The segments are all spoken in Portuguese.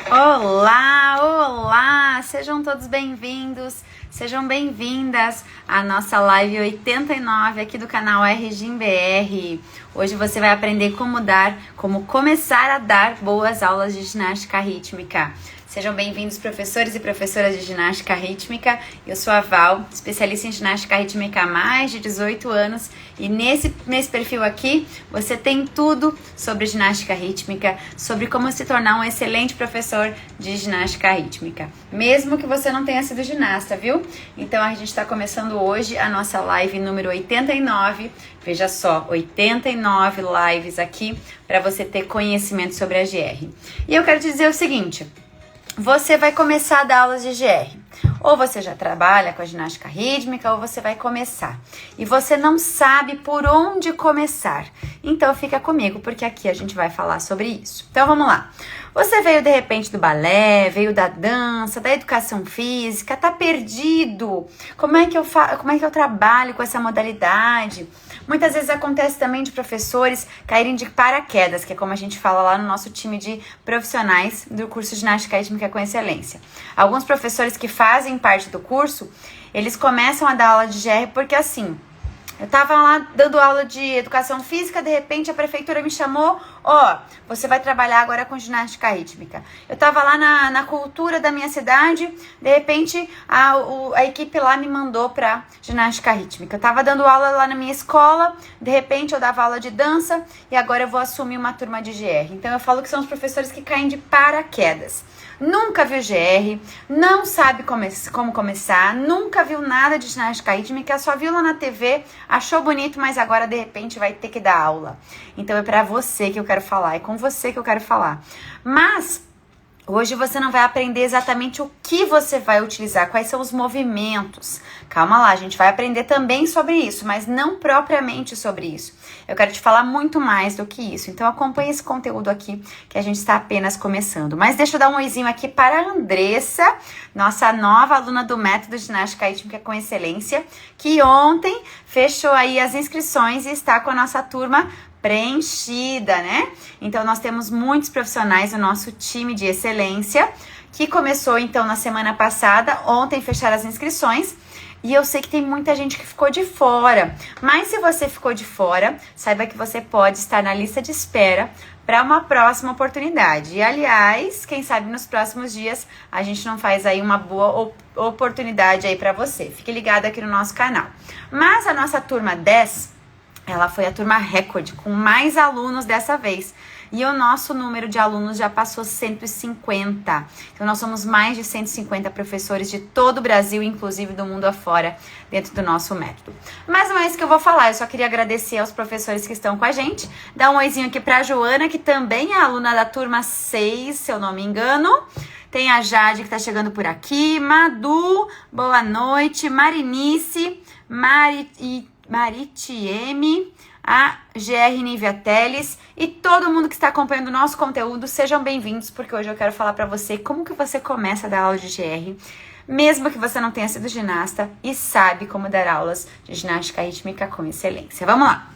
Olá, olá! Sejam todos bem-vindos, sejam bem-vindas à nossa live 89 aqui do canal RGBR. Hoje você vai aprender como começar a dar boas aulas de ginástica rítmica. Sejam bem-vindos, professores e professoras de ginástica rítmica. Eu sou a Val, especialista em ginástica rítmica há mais de 18 anos. E nesse perfil aqui, você tem tudo sobre ginástica rítmica, sobre como se tornar um excelente professor de ginástica rítmica. Mesmo que você não tenha sido ginasta, viu? Então, a gente está começando hoje a nossa live número 89. Veja só, 89 lives aqui para você ter conhecimento sobre a GR. E eu quero te dizer o seguinte... Você vai começar a dar aulas de GR. Ou você já trabalha com a ginástica rítmica, ou você vai começar. E você não sabe por onde começar. Então fica comigo, porque aqui a gente vai falar sobre isso. Então vamos lá. Você veio de repente do balé, veio da dança, da educação física, tá perdido. Como é que eu trabalho com essa modalidade? Muitas vezes acontece também de professores caírem de paraquedas, que é como a gente fala lá no nosso time de profissionais do curso de ginástica rítmica com excelência. Alguns professores que fazem parte do curso, eles começam a dar aula de GR porque assim, eu tava lá dando aula de educação física, de repente a prefeitura me chamou, você vai trabalhar agora com ginástica rítmica. Eu tava lá na cultura da minha cidade, de repente a equipe lá me mandou pra ginástica rítmica. Eu tava dando aula lá na minha escola, de repente eu dava aula de dança e agora eu vou assumir uma turma de GR. Então eu falo que são os professores que caem de paraquedas. Nunca viu GR, não sabe como começar, nunca viu nada de ginástica rítmica, só viu lá na TV, achou bonito, mas agora de repente vai ter que dar aula. Então é pra você que eu quero falar, é com você que eu quero falar. Mas hoje você não vai aprender exatamente o que você vai utilizar, quais são os movimentos. Calma lá, a gente vai aprender também sobre isso, mas não propriamente sobre isso. Eu quero te falar muito mais do que isso. Então acompanhe esse conteúdo aqui, que a gente está apenas começando. Mas deixa eu dar um oizinho aqui para a Andressa, nossa nova aluna do Método Ginástica Rítmica com Excelência, que ontem fechou aí as inscrições e está com a nossa turma preenchida, né? Então, nós temos muitos profissionais no nosso time de excelência, que começou, então, na semana passada. Ontem fecharam as inscrições. E eu sei que tem muita gente que ficou de fora. Mas se você ficou de fora, saiba que você pode estar na lista de espera para uma próxima oportunidade. E, aliás, quem sabe nos próximos dias a gente não faz aí uma boa oportunidade aí para você. Fique ligado aqui no nosso canal. Mas a nossa turma 10... ela foi a turma recorde, com mais alunos dessa vez. E o nosso número de alunos já passou 150. Então, nós somos mais de 150 professores de todo o Brasil, inclusive do mundo afora, dentro do nosso método. Mas não é isso que eu vou falar, eu só queria agradecer aos professores que estão com a gente. Dar um oizinho aqui para a Joana, que também é aluna da turma 6, se eu não me engano. Tem a Jade, que está chegando por aqui. Madu, boa noite. Marinice, Maritieme, a GR Nívia Teles e todo mundo que está acompanhando o nosso conteúdo, sejam bem-vindos, porque hoje eu quero falar para você como que você começa a dar aula de GR, mesmo que você não tenha sido ginasta e sabe como dar aulas de ginástica rítmica com excelência. Vamos lá!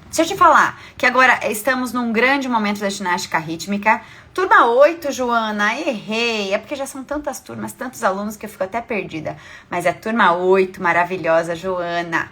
Deixa eu te falar que agora estamos num grande momento da ginástica rítmica. Turma 8, Joana, errei. É porque já são tantas turmas, tantos alunos que eu fico até perdida. Mas é turma 8, maravilhosa, Joana.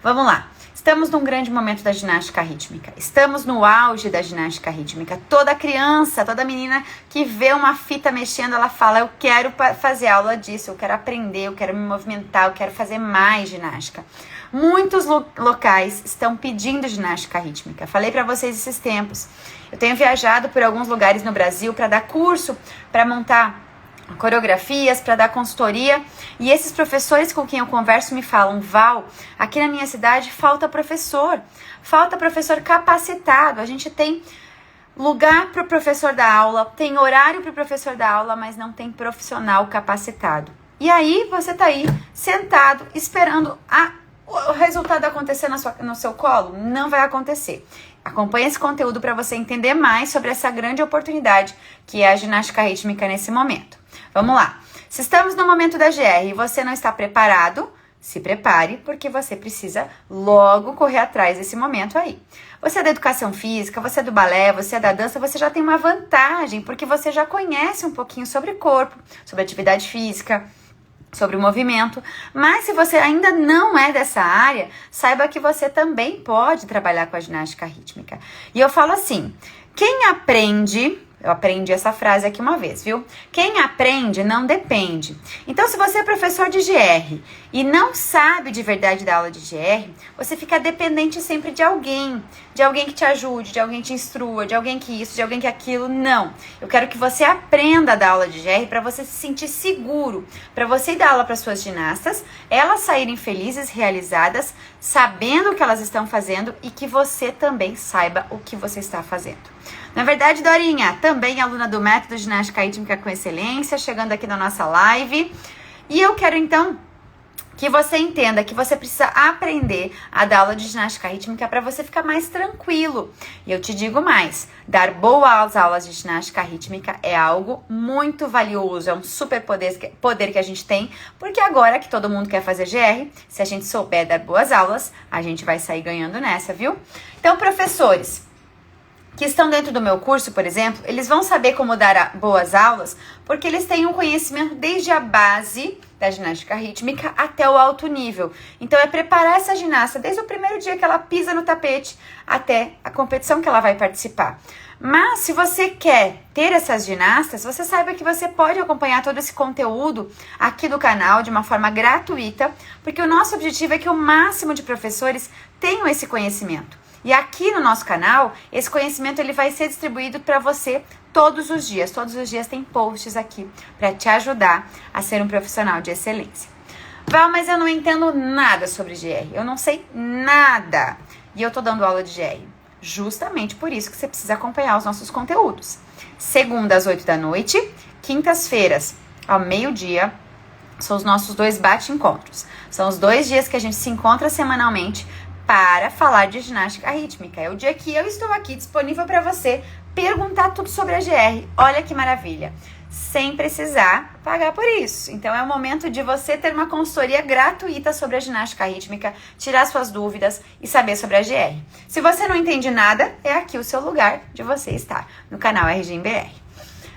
Vamos lá. Estamos num grande momento da ginástica rítmica. Estamos no auge da ginástica rítmica. Toda criança, toda menina que vê uma fita mexendo, ela fala, eu quero fazer aula disso, eu quero aprender, eu quero me movimentar, eu quero fazer mais ginástica. Muitos locais estão pedindo ginástica rítmica. Falei para vocês esses tempos. Eu tenho viajado por alguns lugares no Brasil para dar curso, para montar coreografias, para dar consultoria, e esses professores com quem eu converso me falam, Val, aqui na minha cidade falta professor capacitado, a gente tem lugar para o professor dar aula, tem horário para o professor dar aula, mas não tem profissional capacitado. E aí você tá aí sentado esperando o resultado acontecer no seu colo? Não vai acontecer. Acompanhe esse conteúdo para você entender mais sobre essa grande oportunidade que é a ginástica rítmica nesse momento. Vamos lá. Se estamos no momento da GR e você não está preparado, se prepare, porque você precisa logo correr atrás desse momento aí. Você é da educação física, você é do balé, você é da dança, você já tem uma vantagem, porque você já conhece um pouquinho sobre corpo, sobre atividade física, sobre o movimento. Mas se você ainda não é dessa área, saiba que você também pode trabalhar com a ginástica rítmica. E eu falo assim, quem aprende... Eu aprendi essa frase aqui uma vez, viu? Quem aprende não depende. Então, se você é professor de GR e não sabe de verdade da aula de GR, você fica dependente sempre de alguém que te ajude, de alguém que te instrua, de alguém que isso, de alguém que aquilo. Não. Eu quero que você aprenda a dar aula de GR para você se sentir seguro, para você dar aula para suas ginastas, elas saírem felizes, realizadas, sabendo o que elas estão fazendo e que você também saiba o que você está fazendo. Na verdade, Dorinha, também aluna do Método Ginástica Rítmica com Excelência, chegando aqui na nossa live. E eu quero, então, que você entenda que você precisa aprender a dar aula de ginástica rítmica para você ficar mais tranquilo. E eu te digo mais, dar boas aulas de ginástica rítmica é algo muito valioso, é um super poder que a gente tem, porque agora que todo mundo quer fazer GR, se a gente souber dar boas aulas, a gente vai sair ganhando nessa, viu? Então, professores que estão dentro do meu curso, por exemplo, eles vão saber como dar boas aulas, porque eles têm um conhecimento desde a base da ginástica rítmica até o alto nível. Então, é preparar essa ginasta desde o primeiro dia que ela pisa no tapete até a competição que ela vai participar. Mas, se você quer ter essas ginastas, você saiba que você pode acompanhar todo esse conteúdo aqui do canal de uma forma gratuita, porque o nosso objetivo é que o máximo de professores tenham esse conhecimento. E aqui no nosso canal, esse conhecimento ele vai ser distribuído para você todos os dias. Todos os dias tem posts aqui para te ajudar a ser um profissional de excelência. Val, mas eu não entendo nada sobre GR. Eu não sei nada. E eu tô dando aula de GR. Justamente por isso que você precisa acompanhar os nossos conteúdos. Segunda às 8 da noite, quintas-feiras ao meio-dia, são os nossos 2 bate-encontros. São os 2 dias que a gente se encontra semanalmente para falar de ginástica rítmica. É o dia que eu estou aqui disponível para você perguntar tudo sobre a GR. Olha que maravilha! Sem precisar pagar por isso. Então é o momento de você ter uma consultoria gratuita sobre a ginástica rítmica, tirar suas dúvidas e saber sobre a GR. Se você não entende nada, é aqui o seu lugar de você estar, no canal RGBR.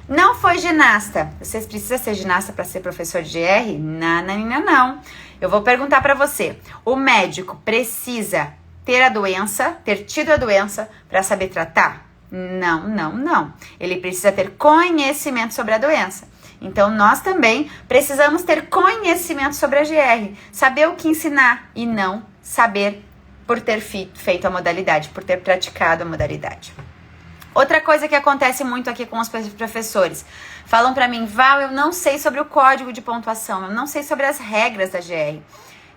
Não foi ginasta? Você precisa ser ginasta para ser professor de GR? Não. Eu vou perguntar para você. O médico precisa ter tido a doença para saber tratar? Não. Ele precisa ter conhecimento sobre a doença. Então, nós também precisamos ter conhecimento sobre a GR. Saber o que ensinar e não saber por ter feito a modalidade, por ter praticado a modalidade. Outra coisa que acontece muito aqui com os professores, falam pra mim, Val, eu não sei sobre o código de pontuação, eu não sei sobre as regras da GR.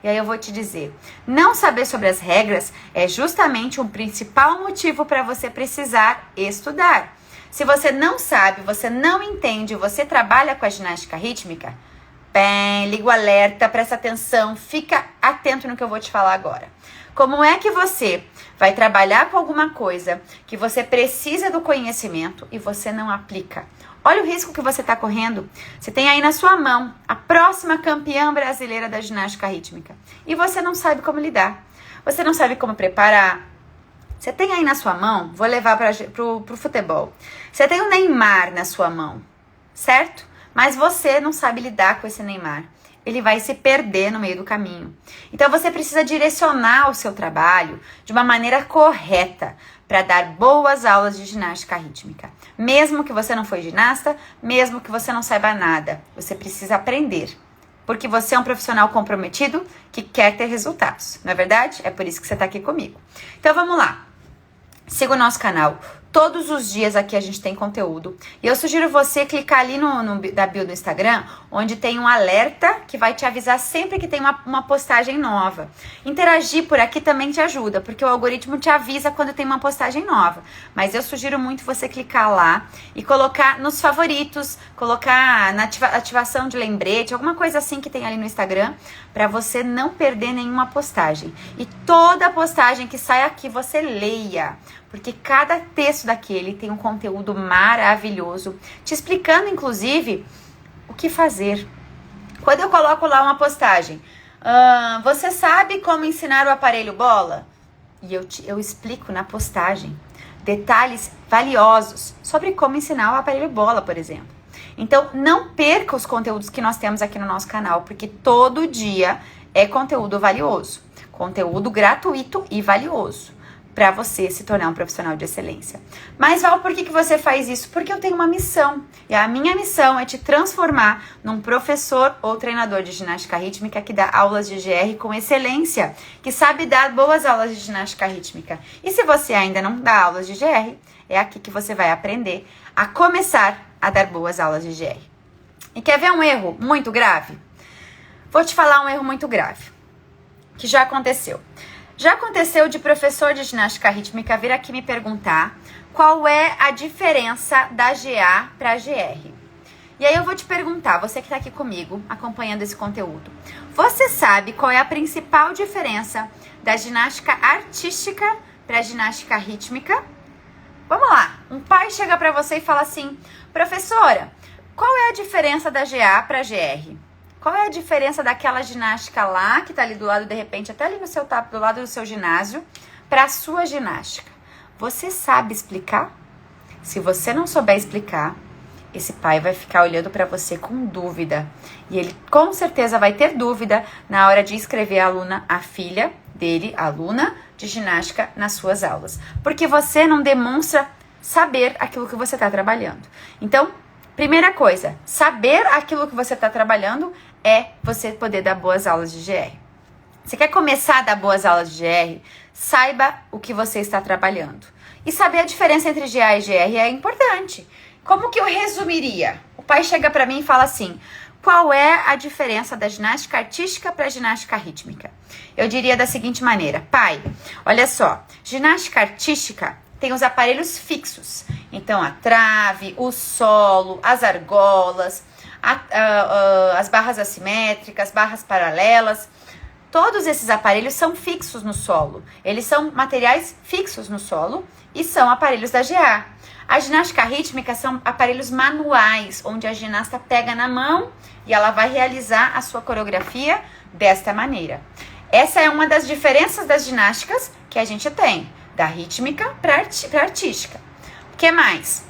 E aí eu vou te dizer, não saber sobre as regras é justamente o principal motivo para você precisar estudar. Se você não sabe, você não entende, você trabalha com a ginástica rítmica, liga o alerta, presta atenção, fica atento no que eu vou te falar agora. Como é que você vai trabalhar com alguma coisa que você precisa do conhecimento e você não aplica? Olha o risco que você está correndo. Você tem aí na sua mão a próxima campeã brasileira da ginástica rítmica e você não sabe como lidar. Você não sabe como preparar. Você tem aí na sua mão, vou levar pro futebol. Você tem o Neymar na sua mão, certo? Mas você não sabe lidar com esse Neymar. Ele vai se perder no meio do caminho. Então, você precisa direcionar o seu trabalho de uma maneira correta para dar boas aulas de ginástica rítmica. Mesmo que você não foi ginasta, mesmo que você não saiba nada, você precisa aprender. Porque você é um profissional comprometido que quer ter resultados. Não é verdade? É por isso que você está aqui comigo. Então, vamos lá. Siga o nosso canal. Todos os dias aqui a gente tem conteúdo. E eu sugiro você clicar ali da bio do Instagram, onde tem um alerta que vai te avisar sempre que tem uma postagem nova. Interagir por aqui também te ajuda, porque o algoritmo te avisa quando tem uma postagem nova. Mas eu sugiro muito você clicar lá e colocar nos favoritos, colocar na ativação de lembrete, alguma coisa assim que tem ali no Instagram, para você não perder nenhuma postagem. E toda postagem que sai aqui você leia. Porque cada texto daquele tem um conteúdo maravilhoso, te explicando, inclusive, o que fazer. Quando eu coloco lá uma postagem, você sabe como ensinar o aparelho bola? e eu explico na postagem detalhes valiosos sobre como ensinar o aparelho bola, por exemplo. Então, não perca os conteúdos que nós temos aqui no nosso canal, porque todo dia é conteúdo valioso, conteúdo gratuito e valioso, para você se tornar um profissional de excelência. Mas, Val, por que você faz isso? Porque eu tenho uma missão, e a minha missão é te transformar num professor ou treinador de ginástica rítmica que dá aulas de GR com excelência, que sabe dar boas aulas de ginástica rítmica. E se você ainda não dá aulas de GR, é aqui que você vai aprender a começar a dar boas aulas de GR. E quer ver um erro muito grave? Vou te falar um erro muito grave, que já aconteceu. Já aconteceu de professor de ginástica rítmica vir aqui me perguntar qual é a diferença da GA para a GR. E aí eu vou te perguntar, você que está aqui comigo, acompanhando esse conteúdo, você sabe qual é a principal diferença da ginástica artística para a ginástica rítmica? Vamos lá, um pai chega para você e fala assim, professora, qual é a diferença da GA para a GR? Qual é a diferença daquela ginástica lá, que tá ali do lado, de repente, até ali no seu tapa, do lado do seu ginásio, para a sua ginástica? Você sabe explicar? Se você não souber explicar, esse pai vai ficar olhando para você com dúvida. E ele com certeza vai ter dúvida na hora de inscrever a filha dele, a aluna de ginástica, nas suas aulas. Porque você não demonstra saber aquilo que você está trabalhando. Então, primeira coisa, saber aquilo que você está trabalhando é você poder dar boas aulas de GR. Você quer começar a dar boas aulas de GR? Saiba o que você está trabalhando. E saber a diferença entre GA e GR é importante. Como que eu resumiria? O pai chega para mim e fala assim, qual é a diferença da ginástica artística para a ginástica rítmica? Eu diria da seguinte maneira, pai, olha só, ginástica artística tem os aparelhos fixos. Então, a trave, o solo, as argolas, as barras assimétricas, barras paralelas, todos esses aparelhos são fixos no solo. Eles são materiais fixos no solo e são aparelhos da GA. A ginástica rítmica são aparelhos manuais, onde a ginasta pega na mão e ela vai realizar a sua coreografia desta maneira. Essa é uma das diferenças das ginásticas que a gente tem, da rítmica para artística. O que mais?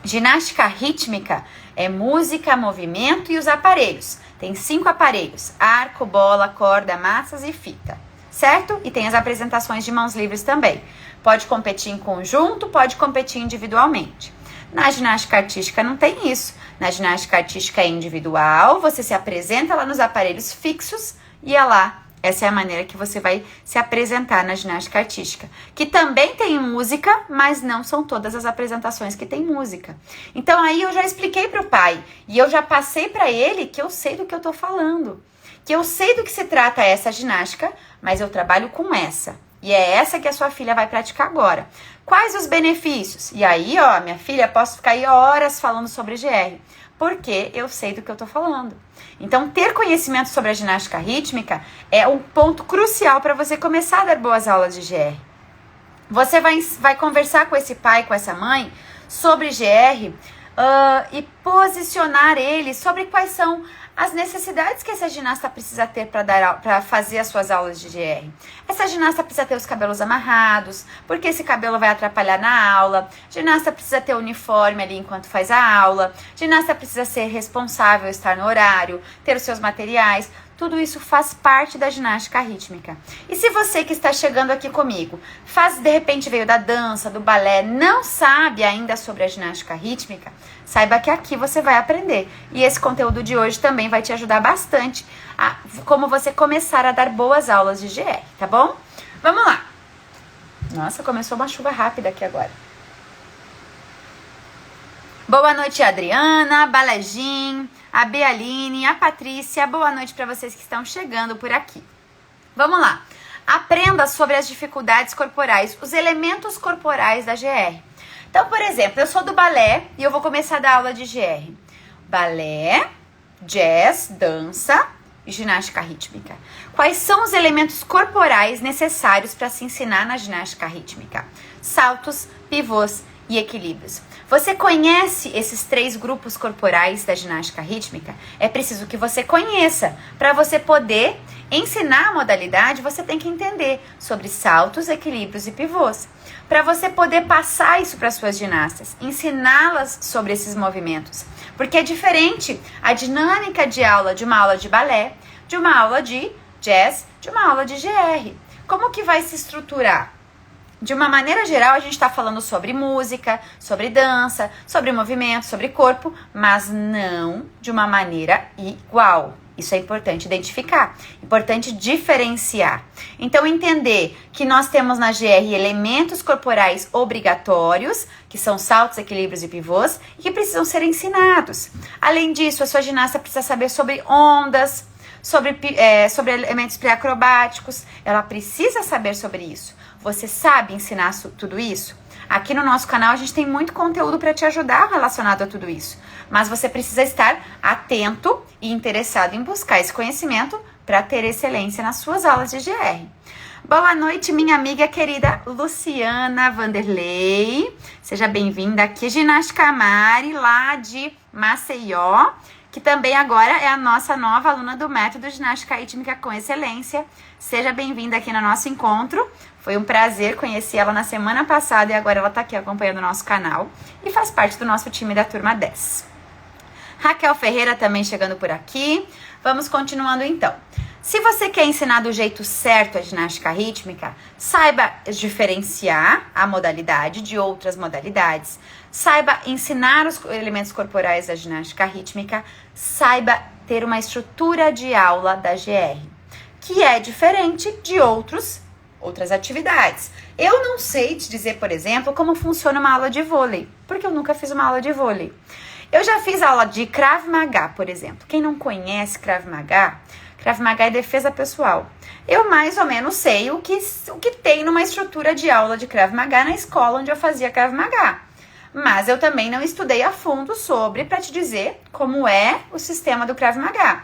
Ginástica rítmica é música, movimento e os aparelhos. Tem 5 aparelhos, arco, bola, corda, massas e fita, certo? E tem as apresentações de mãos livres também. Pode competir em conjunto, pode competir individualmente. Na ginástica artística não tem isso. Na ginástica artística é individual, você se apresenta lá nos aparelhos fixos e é lá. Essa é a maneira que você vai se apresentar na ginástica artística. Que também tem música, mas não são todas as apresentações que tem música. Então aí eu já expliquei para o pai e eu já passei para ele que eu sei do que eu tô falando. Que eu sei do que se trata essa ginástica, mas eu trabalho com essa. E é essa que a sua filha vai praticar agora. Quais os benefícios? E aí, ó, minha filha, posso ficar aí horas falando sobre GR. Porque eu sei do que eu tô falando. Então, ter conhecimento sobre a ginástica rítmica é um ponto crucial para você começar a dar boas aulas de GR. Você vai conversar com esse pai, com essa mãe, sobre GR e posicionar ele sobre quais são as necessidades que essa ginasta precisa ter para fazer as suas aulas de GR. Essa ginasta precisa ter os cabelos amarrados, porque esse cabelo vai atrapalhar na aula. Ginasta precisa ter o uniforme ali enquanto faz a aula. Ginasta precisa ser responsável, estar no horário, ter os seus materiais. Tudo isso faz parte da ginástica rítmica. E se você que está chegando aqui comigo, de repente veio da dança, do balé, não sabe ainda sobre a ginástica rítmica, saiba que aqui você vai aprender. E esse conteúdo de hoje também vai te ajudar bastante a como você começar a dar boas aulas de GR, tá bom? Vamos lá. Nossa, começou uma chuva rápida aqui agora. Boa noite, Adriana, Balejim, a Bealine, a Patrícia. Boa noite para vocês que estão chegando por aqui. Vamos lá. Aprenda sobre as dificuldades corporais, os elementos corporais da GR. Então, por exemplo, eu sou do balé e eu vou começar a dar aula de GR. Balé, jazz, dança e ginástica rítmica. Quais são os elementos corporais necessários para se ensinar na ginástica rítmica? Saltos, pivôs e equilíbrios. Você conhece esses 3 grupos corporais da ginástica rítmica? É preciso que você conheça para você poder Ensinar a modalidade, você tem que entender sobre saltos, equilíbrios e pivôs, para você poder passar isso para suas ginastas, ensiná-las sobre esses movimentos, porque é diferente a dinâmica de aula de uma aula de balé, de uma aula de jazz, de uma aula de GR. Como que vai se estruturar? De uma maneira geral, a gente está falando sobre música, sobre dança, sobre movimento, sobre corpo, mas não de uma maneira igual. Isso é importante identificar, importante diferenciar. Então, entender que nós temos na GR elementos corporais obrigatórios, que são saltos, equilíbrios e pivôs, e que precisam ser ensinados. Além disso, a sua ginasta precisa saber sobre ondas, sobre elementos pré-acrobáticos, ela precisa saber sobre isso. Você sabe ensinar tudo isso? Aqui no nosso canal a gente tem muito conteúdo para te ajudar relacionado a tudo isso. Mas você precisa estar atento e interessado em buscar esse conhecimento para ter excelência nas suas aulas de GR. Boa noite, minha amiga querida Luciana Vanderlei. Seja bem-vinda aqui, Ginástica Mari, lá de Maceió, que também agora é a nossa nova aluna do Método Ginástica Rítmica com Excelência. Seja bem-vinda aqui no nosso encontro. Foi um prazer conhecer ela na semana passada e agora ela está aqui acompanhando o nosso canal e faz parte do nosso time da Turma 10. Raquel Ferreira também chegando por aqui. Vamos continuando então. Se você quer ensinar do jeito certo a ginástica rítmica, saiba diferenciar a modalidade de outras modalidades, saiba ensinar os elementos corporais da ginástica rítmica, saiba ter uma estrutura de aula da GR, que é diferente de outras atividades. Eu não sei te dizer, por exemplo, como funciona uma aula de vôlei, porque eu nunca fiz uma aula de vôlei. Eu já fiz aula de Krav Maga, por exemplo. Quem não conhece Krav Maga é defesa pessoal. Eu mais ou menos sei o que tem numa estrutura de aula de Krav Maga na escola onde eu fazia Krav Maga. Mas eu também não estudei a fundo sobre para te dizer como é o sistema do Krav Maga.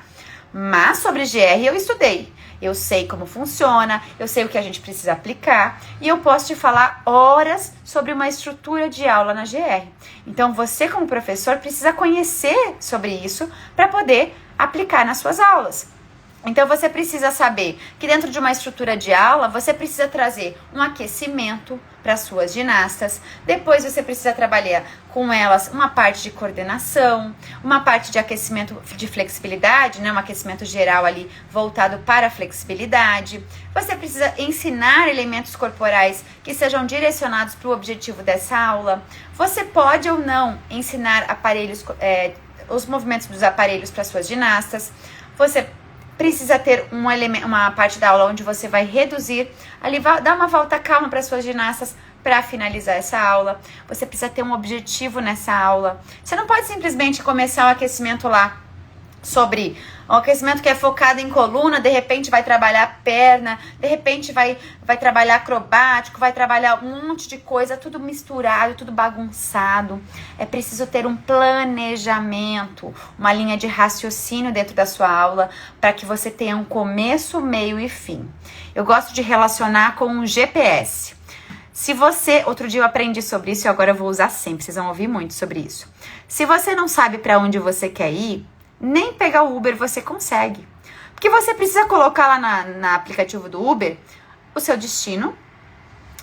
Mas sobre GR eu estudei. Eu sei como funciona, eu sei o que a gente precisa aplicar e eu posso te falar horas sobre uma estrutura de aula na GR. Então você como professor precisa conhecer sobre isso para poder aplicar nas suas aulas. Então você precisa saber que dentro de uma estrutura de aula você precisa trazer um aquecimento para as suas ginastas, depois você precisa trabalhar com elas uma parte de coordenação, uma parte de aquecimento de flexibilidade, né, um aquecimento geral ali voltado para a flexibilidade. Você precisa ensinar elementos corporais que sejam direcionados para o objetivo dessa aula. Você pode ou não ensinar aparelhos, os movimentos dos aparelhos para suas ginastas. Você precisa ter uma parte da aula onde você vai reduzir, ali dar uma volta calma para suas ginastas para finalizar essa aula. Você precisa ter um objetivo nessa aula. Você não pode simplesmente começar o aquecimento lá sobre o aquecimento que é focado em coluna, de repente vai trabalhar perna, de repente vai trabalhar acrobático, vai trabalhar um monte de coisa, tudo misturado, tudo bagunçado. É preciso ter um planejamento, uma linha de raciocínio dentro da sua aula para que você tenha um começo, meio e fim. Eu gosto de relacionar com um GPS. Se você, outro dia eu aprendi sobre isso e agora eu vou usar sempre, vocês vão ouvir muito sobre isso. Se você não sabe para onde você quer ir, nem pegar o Uber você consegue. Porque você precisa colocar lá na aplicativo do Uber o seu destino,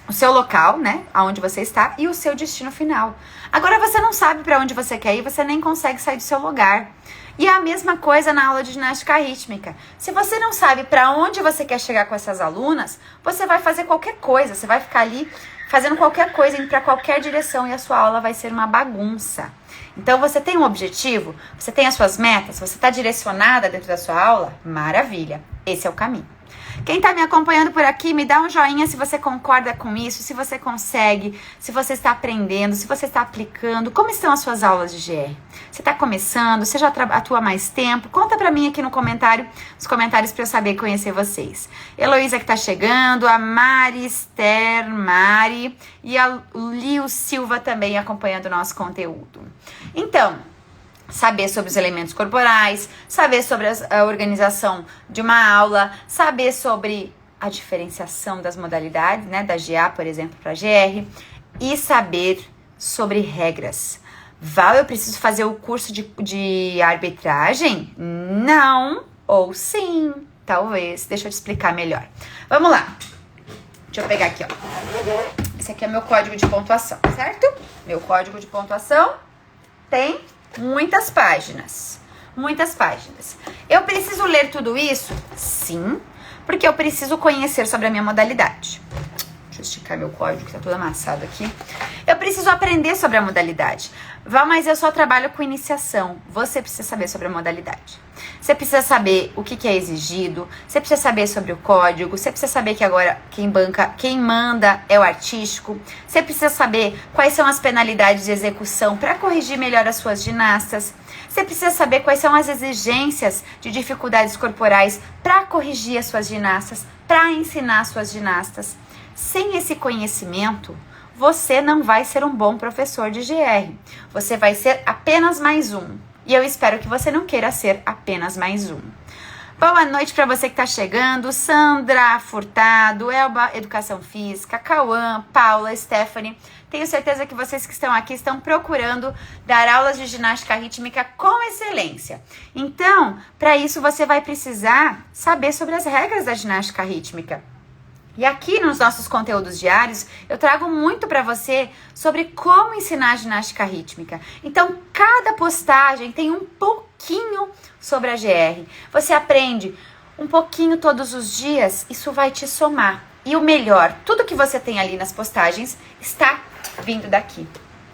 o seu local, né, aonde você está e o seu destino final. Agora você não sabe para onde você quer ir, você nem consegue sair do seu lugar. E é a mesma coisa na aula de ginástica rítmica. Se você não sabe para onde você quer chegar com essas alunas, você vai fazer qualquer coisa, você vai ficar ali fazendo qualquer coisa, indo para qualquer direção e a sua aula vai ser uma bagunça. Então, você tem um objetivo, você tem as suas metas, você está direcionada dentro da sua aula? Maravilha, esse é o caminho. Quem está me acompanhando por aqui, me dá um joinha se você concorda com isso, se você consegue, se você está aprendendo, se você está aplicando. Como estão as suas aulas de GR? Você está começando? Você já atua há mais tempo? Conta para mim aqui nos comentários para eu saber conhecer vocês. Heloísa que está chegando, a Mari e a Liu Silva também acompanhando o nosso conteúdo. Então, saber sobre os elementos corporais, saber sobre a organização de uma aula, saber sobre a diferenciação das modalidades, né, da GA, por exemplo, para GR, e saber sobre regras. Val, eu preciso fazer o curso de arbitragem? Não ou sim. Talvez. Deixa eu te explicar melhor. Vamos lá. Deixa eu pegar aqui, ó. Esse aqui é meu código de pontuação, certo? Meu código de pontuação tem muitas páginas. Muitas páginas. Eu preciso ler tudo isso? Sim, porque eu preciso conhecer sobre a minha modalidade. Deixa eu esticar meu código que tá todo amassado aqui. Eu preciso aprender sobre a modalidade. Val, mas eu só trabalho com iniciação. Você precisa saber sobre a modalidade. Você precisa saber o que é exigido. Você precisa saber sobre o código. Você precisa saber que agora quem manda é o artístico. Você precisa saber quais são as penalidades de execução para corrigir melhor as suas ginastas. Você precisa saber quais são as exigências de dificuldades corporais para corrigir as suas ginastas, para ensinar as suas ginastas. Sem esse conhecimento, você não vai ser um bom professor de GR. Você vai ser apenas mais um. E eu espero que você não queira ser apenas mais um. Boa noite para você que está chegando. Sandra Furtado, Elba Educação Física, Cauã, Paula, Stephanie. Tenho certeza que vocês que estão aqui estão procurando dar aulas de ginástica rítmica com excelência. Então, para isso você vai precisar saber sobre as regras da ginástica rítmica. E aqui nos nossos conteúdos diários, eu trago muito para você sobre como ensinar ginástica rítmica. Então, cada postagem tem um pouquinho sobre a GR. Você aprende um pouquinho todos os dias, isso vai te somar. E o melhor, tudo que você tem ali nas postagens está vindo daqui.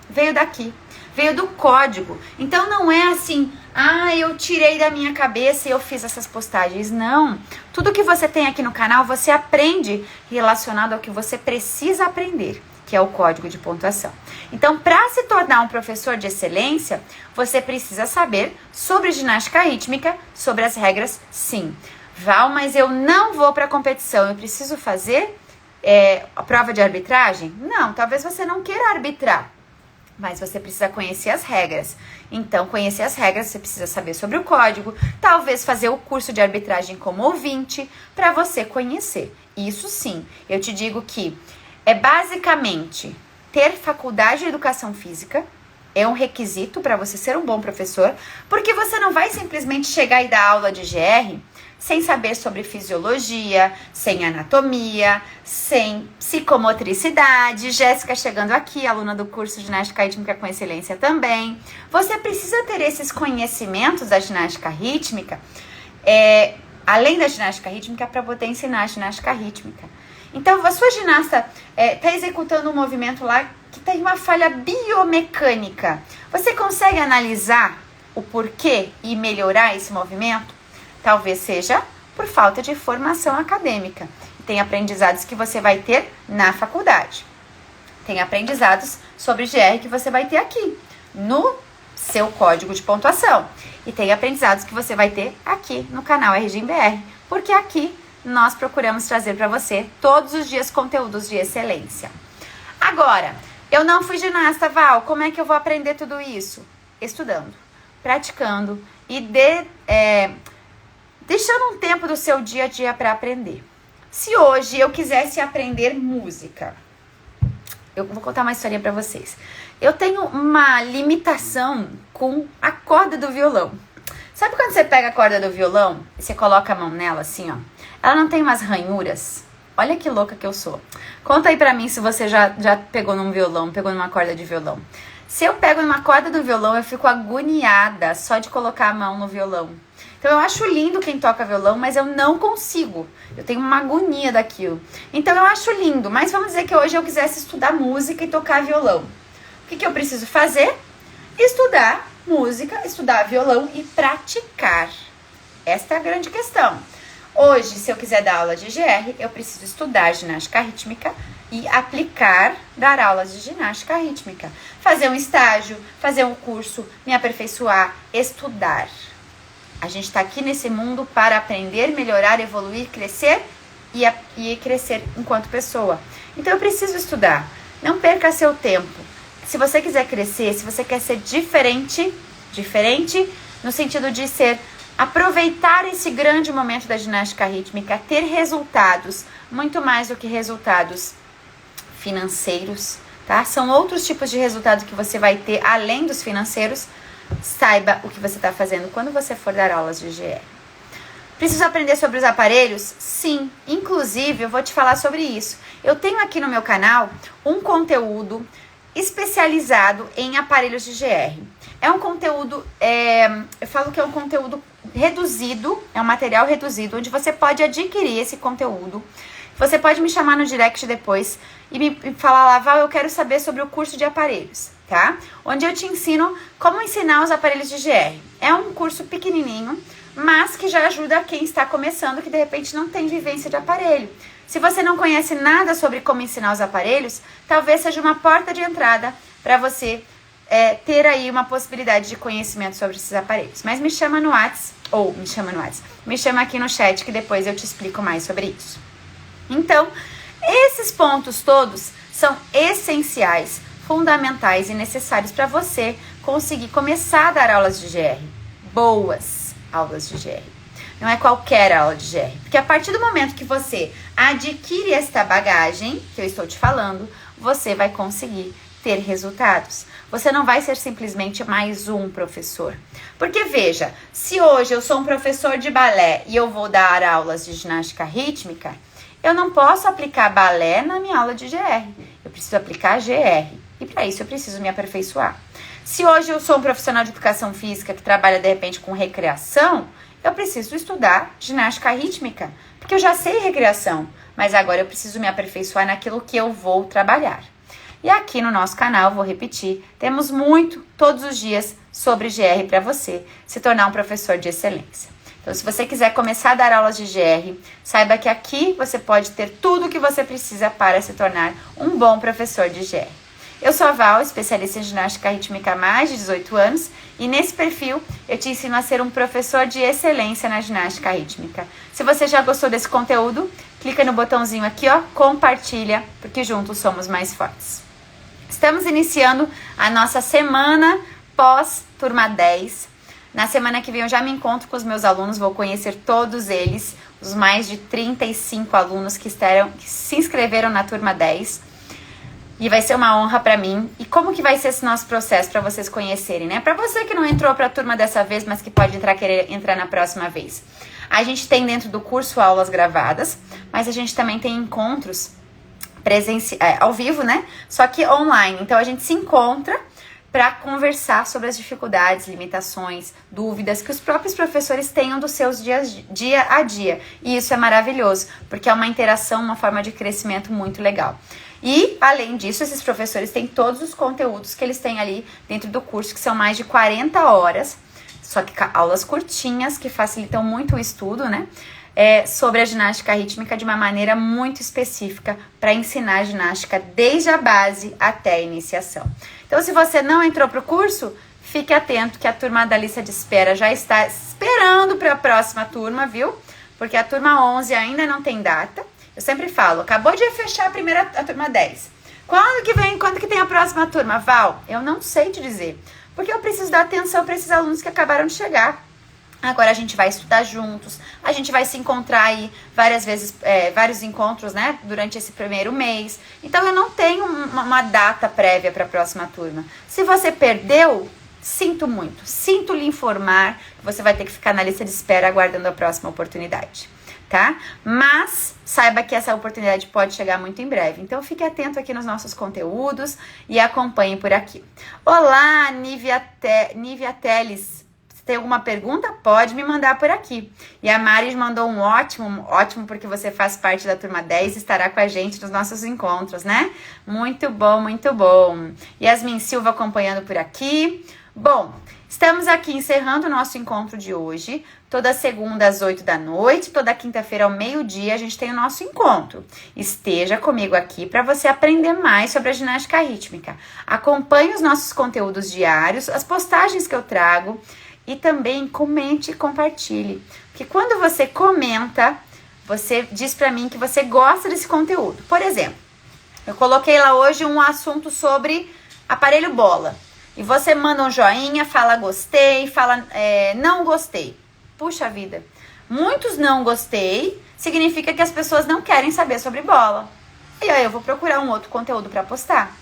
Veio daqui. Veio do código. Então não é assim, eu tirei da minha cabeça e eu fiz essas postagens. Não. Tudo que você tem aqui no canal, você aprende relacionado ao que você precisa aprender, que é o código de pontuação. Então, para se tornar um professor de excelência, você precisa saber sobre ginástica rítmica, sobre as regras, sim. Val, mas eu não vou para a competição, eu preciso fazer a prova de arbitragem? Não, talvez você não queira arbitrar. Mas você precisa conhecer as regras. Então, conhecer as regras, você precisa saber sobre o código, talvez fazer o curso de arbitragem como ouvinte, para você conhecer. Isso sim, eu te digo que é basicamente ter faculdade de educação física, é um requisito para você ser um bom professor, porque você não vai simplesmente chegar e dar aula de GR sem saber sobre fisiologia, sem anatomia, sem psicomotricidade. Jéssica chegando aqui, aluna do curso de ginástica rítmica com excelência também. Você precisa ter esses conhecimentos da ginástica rítmica, além da ginástica rítmica, para poder ensinar a ginástica rítmica. Então, a sua ginasta está executando um movimento lá que tem uma falha biomecânica. Você consegue analisar o porquê e melhorar esse movimento? Talvez seja por falta de formação acadêmica. Tem aprendizados que você vai ter na faculdade. Tem aprendizados sobre GR que você vai ter aqui, no seu código de pontuação. E tem aprendizados que você vai ter aqui no canal RGBR, porque aqui nós procuramos trazer para você todos os dias conteúdos de excelência. Agora, eu não fui ginasta, Val, como é que eu vou aprender tudo isso? Estudando, praticando e deixando um tempo do seu dia a dia para aprender. Se hoje eu quisesse aprender música, eu vou contar uma historinha para vocês. Eu tenho uma limitação com a corda do violão. Sabe quando você pega a corda do violão e você coloca a mão nela assim, ó? Ela não tem umas ranhuras? Olha que louca que eu sou. Conta aí pra mim se você já pegou num violão, pegou numa corda de violão. Se eu pego numa corda do violão, eu fico agoniada só de colocar a mão no violão. Então eu acho lindo quem toca violão, mas eu não consigo. Eu tenho uma agonia daquilo. Então eu acho lindo, mas vamos dizer que hoje eu quisesse estudar música e tocar violão. O que eu preciso fazer? Estudar música, estudar violão e praticar. Esta é a grande questão. Hoje, se eu quiser dar aula de GR, eu preciso estudar ginástica rítmica e dar aulas de ginástica rítmica. Fazer um estágio, fazer um curso, me aperfeiçoar, estudar. A gente está aqui nesse mundo para aprender, melhorar, evoluir, crescer e crescer enquanto pessoa. Então eu preciso estudar. Não perca seu tempo. Se você quiser crescer, se você quer ser diferente no sentido de aproveitar esse grande momento da ginástica rítmica, ter resultados, muito mais do que resultados financeiros, tá? São outros tipos de resultados que você vai ter além dos financeiros. Saiba o que você está fazendo quando você for dar aulas de GR. Preciso aprender sobre os aparelhos? Sim, inclusive eu vou te falar sobre isso. Eu tenho aqui no meu canal um conteúdo especializado em aparelhos de GR. É um conteúdo, eu falo que é um conteúdo reduzido, é um material reduzido, onde você pode adquirir esse conteúdo. Você pode me chamar no direct depois e me falar lá, Val, eu quero saber sobre o curso de aparelhos, tá? Onde eu te ensino como ensinar os aparelhos de GR. É um curso pequenininho, mas que já ajuda quem está começando, que de repente não tem vivência de aparelho. Se você não conhece nada sobre como ensinar os aparelhos, talvez seja uma porta de entrada para você ter aí uma possibilidade de conhecimento sobre esses aparelhos. Mas me chama no WhatsApp, me chama aqui no chat que depois eu te explico mais sobre isso. Então, esses pontos todos são essenciais, fundamentais e necessários para você conseguir começar a dar aulas de GR. Boas aulas de GR. Não é qualquer aula de GR. Porque a partir do momento que você adquire esta bagagem, que eu estou te falando, você vai conseguir ter resultados. Você não vai ser simplesmente mais um professor. Porque veja, se hoje eu sou um professor de balé e eu vou dar aulas de ginástica rítmica, eu não posso aplicar balé na minha aula de GR. Eu preciso aplicar GR. E para isso eu preciso me aperfeiçoar. Se hoje eu sou um profissional de educação física que trabalha de repente com recreação, eu preciso estudar ginástica rítmica, porque eu já sei recreação, mas agora eu preciso me aperfeiçoar naquilo que eu vou trabalhar. E aqui no nosso canal, vou repetir, temos muito, todos os dias, sobre GR para você se tornar um professor de excelência. Então, se você quiser começar a dar aulas de GR, saiba que aqui você pode ter tudo o que você precisa para se tornar um bom professor de GR. Eu sou a Val, especialista em ginástica rítmica há mais de 18 anos, e nesse perfil eu te ensino a ser um professor de excelência na ginástica rítmica. Se você já gostou desse conteúdo, clica no botãozinho aqui, ó, compartilha, porque juntos somos mais fortes. Estamos iniciando a nossa semana pós-turma 10. Na semana que vem eu já me encontro com os meus alunos, vou conhecer todos eles, os mais de 35 alunos que se inscreveram na turma 10. E vai ser uma honra para mim. E como que vai ser esse nosso processo para vocês conhecerem, né? Para você que não entrou para a turma dessa vez, mas que pode querer entrar na próxima vez. A gente tem dentro do curso aulas gravadas, mas a gente também tem encontros ao vivo, né? Só que online. Então a gente se encontra para conversar sobre as dificuldades, limitações, dúvidas que os próprios professores tenham dos seus dia a dia. E isso é maravilhoso, porque é uma interação, uma forma de crescimento muito legal. E, além disso, esses professores têm todos os conteúdos que eles têm ali dentro do curso, que são mais de 40 horas, só que aulas curtinhas, que facilitam muito o estudo, né? Sobre a ginástica rítmica de uma maneira muito específica para ensinar a ginástica desde a base até a iniciação. Então, se você não entrou para o curso, fique atento que a turma da lista de espera já está esperando para a próxima turma, viu? Porque a turma 11 ainda não tem data. Eu sempre falo, acabou de fechar a turma 10. Quando que tem a próxima turma? Val, eu não sei te dizer, porque eu preciso dar atenção para esses alunos que acabaram de chegar. Agora a gente vai estudar juntos, a gente vai se encontrar aí várias vezes, vários encontros, né, durante esse primeiro mês. Então eu não tenho uma data prévia para a próxima turma. Se você perdeu, sinto muito, sinto lhe informar que você vai ter que ficar na lista de espera aguardando a próxima oportunidade. Tá? Mas saiba que essa oportunidade pode chegar muito em breve. Então fique atento aqui nos nossos conteúdos e acompanhe por aqui. Olá, Nívia Teles. Se tem alguma pergunta, pode me mandar por aqui. E a Mari mandou um ótimo porque você faz parte da turma 10 e estará com a gente nos nossos encontros, né? Muito bom, muito bom. Yasmin Silva acompanhando por aqui. Bom, estamos aqui encerrando o nosso encontro de hoje. Toda segunda às 8 da noite, toda quinta-feira ao meio-dia a gente tem o nosso encontro. Esteja comigo aqui para você aprender mais sobre a ginástica rítmica. Acompanhe os nossos conteúdos diários, as postagens que eu trago e também comente e compartilhe. Porque quando você comenta, você diz para mim que você gosta desse conteúdo. Por exemplo, eu coloquei lá hoje um assunto sobre aparelho bola. E você manda um joinha, fala gostei, fala não gostei. Puxa vida, muitos não gostei significa que as pessoas não querem saber sobre bola. E aí eu vou procurar um outro conteúdo para postar.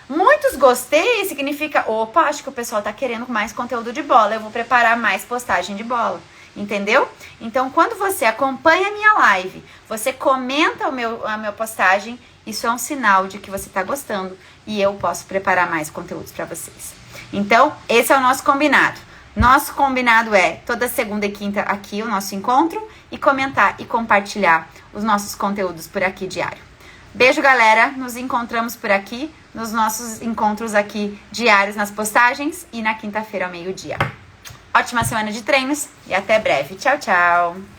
Muitos gostei significa, opa, acho que o pessoal tá querendo mais conteúdo de bola, eu vou preparar mais postagem de bola. entendeu? Então, quando você acompanha a minha live, você comenta a minha postagem, isso é um sinal de que você está gostando e eu posso preparar mais conteúdos para vocês. Então, esse é o nosso combinado. Nosso combinado é toda segunda e quinta aqui o nosso encontro e comentar e compartilhar os nossos conteúdos por aqui diário. Beijo, galera. Nos encontramos por aqui nos nossos encontros aqui diários nas postagens e na quinta-feira ao meio-dia. Ótima semana de treinos e até breve. Tchau, tchau.